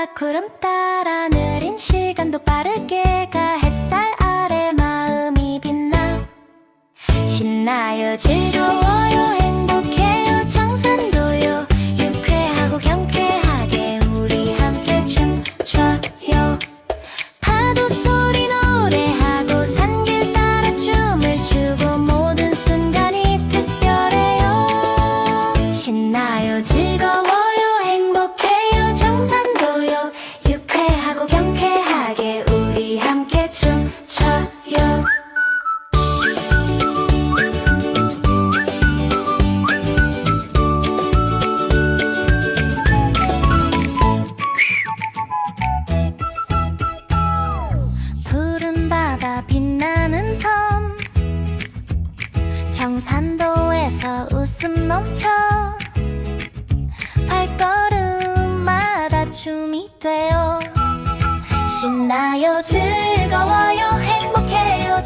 따라 구름 따라 느린 시간도 빠르게 가 햇살 아래 마음이 빛나 신나요 즐거워요 행복해요 정산도요 유쾌하고 경쾌하게 우리 함께 춤춰요 파도 소리 노래하고 산길 따라 춤을 추고 모든 순간이 특별해요 신나요 즐거워요 행복해요 정산도요 유쾌하고 경쾌하게 우리 함께 춤춰요 푸른 바다 빛나는 섬 정산도에서 웃음 넘쳐 발걸음마다 춤이 돼요 신나요 즐거워요 행복해요